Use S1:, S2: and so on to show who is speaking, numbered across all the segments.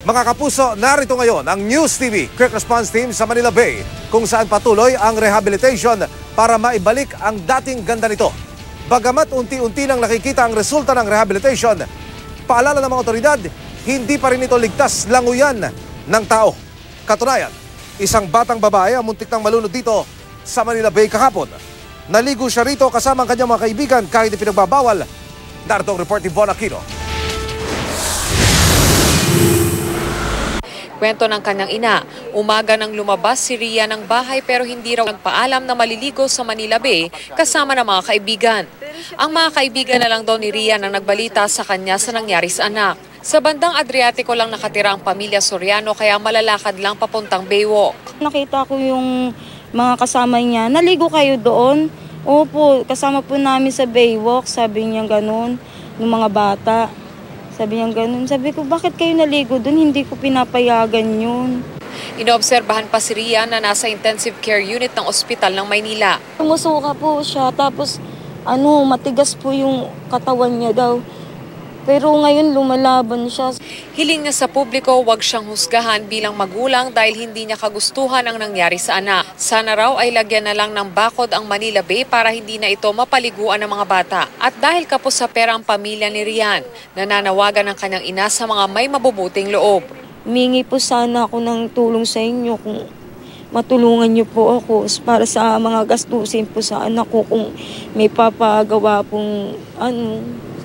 S1: Mga kapuso, narito ngayon ang News TV Quick Response Team sa Manila Bay kung saan patuloy ang rehabilitation para maibalik ang dating ganda nito. Bagamat unti-unti nang nakikita ang resulta ng rehabilitation, paalala ng mga otoridad, hindi pa rin ito ligtas languyan ng tao. Katunayan, isang batang babae ang muntik nang malunod dito sa Manila Bay kahapon. Naligo siya rito kasama ang kanyang mga kaibigan kahit ipinagbabawal. Narito ang report ni Von Aquino.
S2: Kwento ng kanyang ina, umaga nang lumabas si Ria ng bahay pero hindi raw nagpaalam na maliligo sa Manila Bay kasama ng mga kaibigan. Ang mga kaibigan na lang daw ni Ria nang nagbalita sa kanya sa nangyari sa anak. Sa bandang Adriatico lang nakatira ang pamilya Soriano kaya malalakad lang papuntang Baywalk.
S3: Nakita ko yung mga kasama niya, naligo kayo doon? Opo, kasama po namin sa Baywalk, sabi niya ganun, ng mga bata. Sabi niya ganun. Sabi ko, bakit kayo naligo doon? Hindi ko pinapayagan yun.
S2: Inoobserbahan pa si Ria na nasa intensive care unit ng ospital ng Maynila.
S3: Sumusuka po siya, tapos matigas po yung katawan niya daw. Pero ngayon lumalaban siya.
S2: Hiling niya sa publiko huwag siyang husgahan bilang magulang dahil hindi niya kagustuhan ang nangyari sa anak. Sana raw ay lagyan na lang ng bakod ang Manila Bay para hindi na ito mapaliguan ng mga bata. At dahil kapos sa pera ang pamilya ni Rian, nananawagan ng kanyang ina sa mga may mabubuting loob.
S3: Humingi po sana ako ng tulong sa inyo kung matulungan niyo po ako para sa mga gastusin po sa anak ko kung may papagawa pong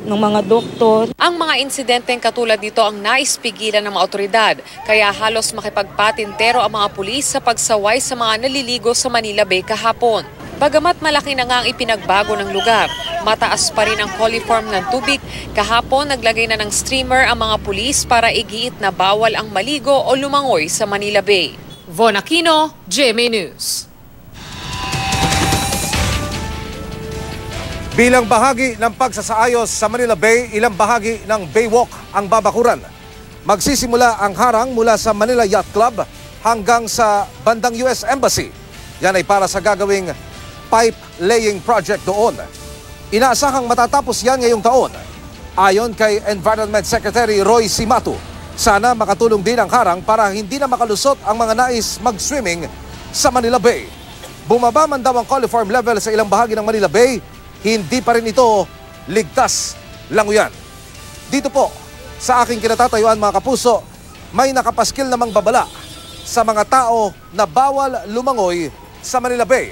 S3: ng mga doktor.
S2: Ang mga insidenteng katulad dito ang naispigilan ng mga otoridad, kaya halos makipagpatintero ang mga pulis sa pagsaway sa mga naliligo sa Manila Bay kahapon. Bagamat malaki na nga ang ipinagbago ng lugar, mataas pa rin ang coliform ng tubig, kahapon naglagay na ng streamer ang mga pulis para igiit na bawal ang maligo o lumangoy sa Manila Bay. Von Aquino, GMA News.
S1: Bilang bahagi ng pagsasaayos sa Manila Bay, ilang bahagi ng Baywalk ang babakuran. Magsisimula ang harang mula sa Manila Yacht Club hanggang sa bandang US Embassy. Yan ay para sa gagawing pipe laying project doon. Inaasahang matatapos yan ngayong taon. Ayon kay Environment Secretary Roy Cimatu, sana makatulong din ang harang para hindi na makalusot ang mga nais mag-swimming sa Manila Bay. Bumaba man daw ang coliform level sa ilang bahagi ng Manila Bay, hindi pa rin ito ligtas languyan. Dito po, sa aking kinatatayuan mga kapuso, may nakapaskil namang babala sa mga tao na bawal lumangoy sa Manila Bay.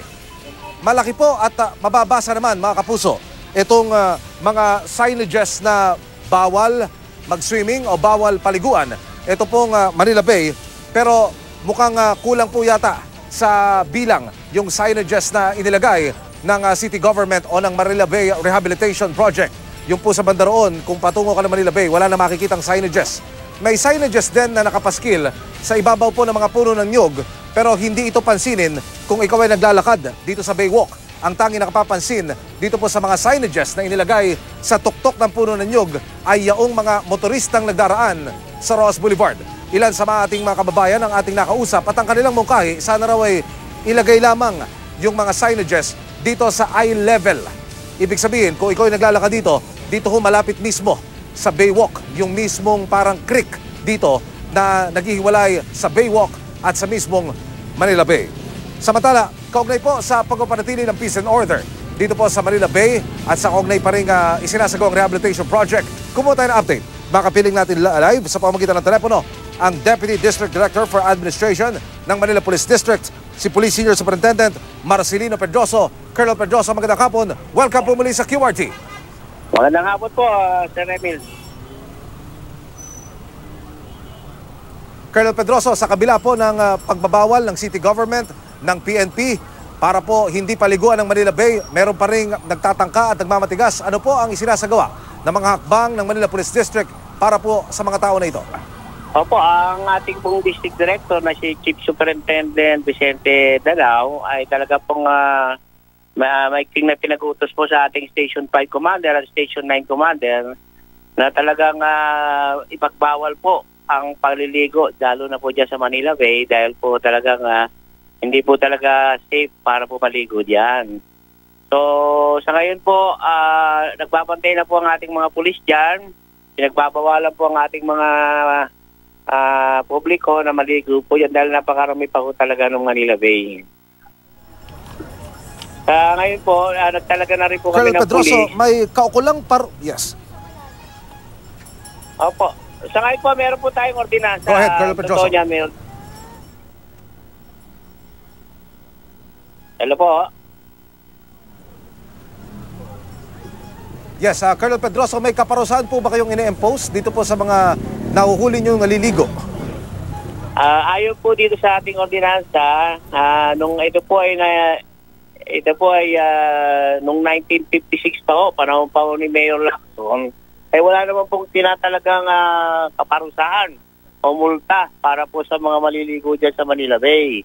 S1: Malaki po at mababasa naman mga kapuso itong mga signages na bawal mag-swimming o bawal paliguan. Ito pong Manila Bay, pero mukhang kulang po yata sa bilang yung signages na inilagay ng city government o ng Manila Bay Rehabilitation Project. Yung po sa banda roon, kung patungo ka ng Manila Bay, wala na makikitang signages. May signages din na nakapaskil sa ibabaw po ng mga puno ng nyug, pero hindi ito pansinin kung ikaw ay naglalakad dito sa Baywalk. Ang tanging nakapapansin dito po sa mga signages na inilagay sa tuktok ng puno ng nyug ay yaong mga motoristang nagdaraan sa Ross Boulevard. Ilan sa mga ating mga kababayan ang ating nakausap at ang kanilang mungkahi, sana raw ay ilagay lamang yung mga signages dito sa eye level. Ibig sabihin, kung ikaw ay naglalakad dito, dito ho malapit mismo sa Baywalk, yung mismong parang creek dito na naghihiwalay sa Baywalk at sa mismong Manila Bay. Samantala, kaugnay po sa pagpapanatili ng peace and order dito po sa Manila Bay at sa kaugnay pa rin isinasagawang rehabilitation project, kumuha tayo ng update. Makapiling natin live sa pamamagitan ng telepono ang Deputy District Director for Administration ng Manila Police District, si Police Senior Superintendent Marcelino Pedroso. Colonel Pedroso, magandang hapon. Welcome po muli sa QRT.
S4: Magandang hapon po, Sir Emil.
S1: Colonel Pedroso, sa kabila po ng pagbabawal ng city government, ng PNP, para po hindi paliguan ng Manila Bay, meron pa rin nagtatangka at nagmamatigas. Ano po ang isinasagawa ng mga hakbang ng Manila Police District para po sa mga tao na ito?
S4: Opo, ang ating pong District Director na si Chief Superintendent Vicente Dalao ay talaga pong maikling na pinag-utos po sa ating Station 5 Commander at Station 9 Commander na talagang ipagbawal po ang pagliligo, lalo na po dyan sa Manila Bay dahil po talagang hindi po talaga safe para po maligo dyan. So sa ngayon po, nagbabantay na po ang ating mga pulis dyan, pinagbabawalan po ang ating mga publiko na maligo po yan dahil napakarami pa po talaga ng Manila Bay. Ngayon po, nagtalaga na rin po kami
S1: Colonel
S4: ng
S1: Pedroso,
S4: pulis.
S1: may kaukulang yes.
S4: Opo. Sa ngayon po, meron po tayong ordinansa.
S1: Go ahead, Colonel Pedroso.
S4: Totoo niya, meron. Hello po.
S1: Yes, Colonel Pedroso, may kaparusahan po ba kayong ine-impose dito po sa mga nahuhuli nyo naliligo?
S4: Ayon po dito sa ating ordinansa, nung ito po ay nung 1956 pa ho, panahon pa ho ni Mayor Lacson, ay wala naman pong tinatalagang kaparusahan o multa para po sa mga maliligo dyan sa Manila Bay.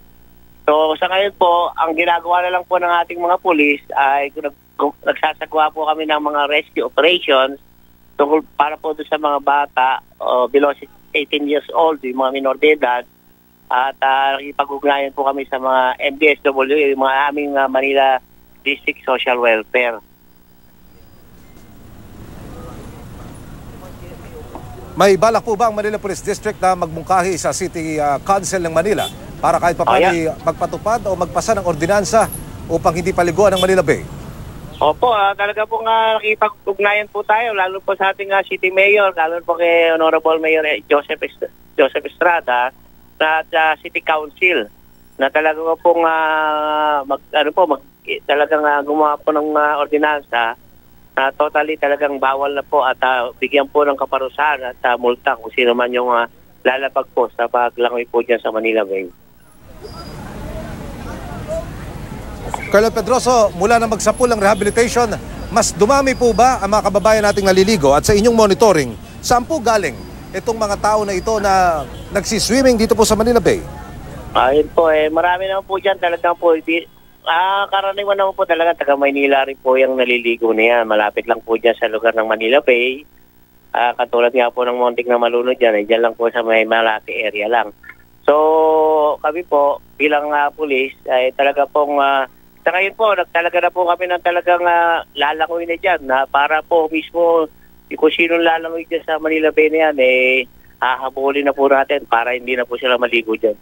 S4: So sa ngayon po, ang ginagawa na lang po ng ating mga pulis ay nagsasagawa po kami ng mga rescue operations tungkol para po doon sa mga bata below 18 years old, yung mga minor de edad, at nakipag-ugnayan po kami sa mga MDSW, yung mga aming Manila District Social Welfare.
S1: May balak po ba ang Manila Police District na magmungkahi sa City Council ng Manila para kahit paano magpatupad o magpasa ng ordinansa upang hindi paliguan ng Manila Bay?
S4: Opo, talaga po nga nakipag-ugnayan po tayo, lalo po sa ating City Mayor, lalo po kay Honorable Mayor Joseph Estrada at City Council na talaga pong talagang gumawa po ng ordinansa na totally talagang bawal na po at bigyan po ng kaparusahan at multa kung sino man yung lalapag po sa paglangoy po dyan sa Manila Bay.
S1: Colonel Pedroso, mula na magsapul ang rehabilitation, mas dumami po ba ang mga kababayan nating naliligo? At sa inyong monitoring, saan po galing itong mga tao na ito na nagsiswimming dito po sa Manila Bay?
S4: Ayun po, marami naman po dyan talagang po. Karaniwan naman po talaga, taga Maynila rin po yung naliligo niya. Malapit lang po dyan sa lugar ng Manila Bay. Katulad nga po ng Montik na Malunod dyan, dyan lang po sa may Malaki area lang. So kami po bilang pulis ay talaga pong sa ngayon po nagtalaga na po kami ng talagang lalangoy na dyan na para po mismo kung sino lalangoy dyan sa Manila Bay na yan hahabulin na po natin para hindi na po sila maligo dyan.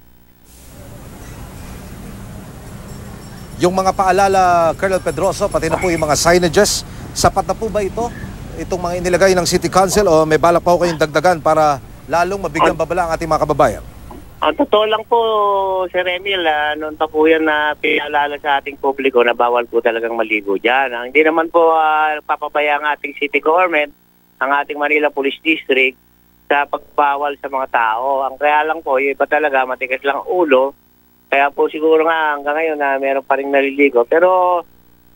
S1: Yung mga paalala, Colonel Pedroso, pati na po yung mga signages, sapat na po ba ito? Itong mga inilagay ng City Council o may balak pa po kayong dagdagan para lalong mabigyan babala ang ating mga kababayan?
S4: Ang totoo lang po, Sir Emil, noon pa po yan na pinaalala sa ating publiko na bawal po talagang maligo dyan. Hindi naman po papabaya ang ating city government, ang ating Manila Police District sa pagbawal sa mga tao. Ang kaya lang po, yung iba talaga matigas lang ulo. Kaya po siguro nga hanggang ngayon na meron pa rin naliligo. Pero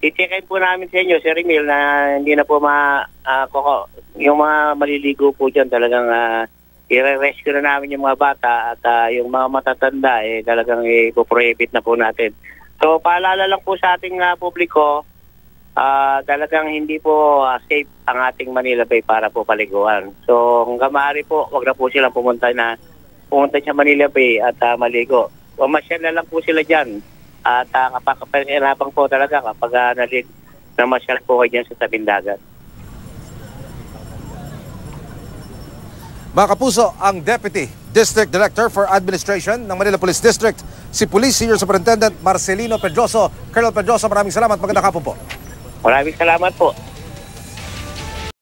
S4: i-checkin po namin sa inyo, Sir Emil, na hindi na po yung mga maliligo po dyan talagang i-rescue na namin yung mga bata at yung mga matatanda talagang i-prohibit na po natin. So paalala lang po sa ating publiko, talagang hindi po safe ang ating Manila Bay para po paliguan. So hanggang maaari po, wag na po silang pumunta sa Manila Bay at maligo. Masyal na lang po sila dyan. At kapag po talaga kapag namasyal po kayo dyan sa tabing dagat.
S1: Mga kapuso, ang Deputy District Director for Administration ng Manila Police District, si Police Senior Superintendent Marcelino Pedroso. Colonel Pedroso, maraming salamat. Magandang hapon po.
S4: Maraming salamat po.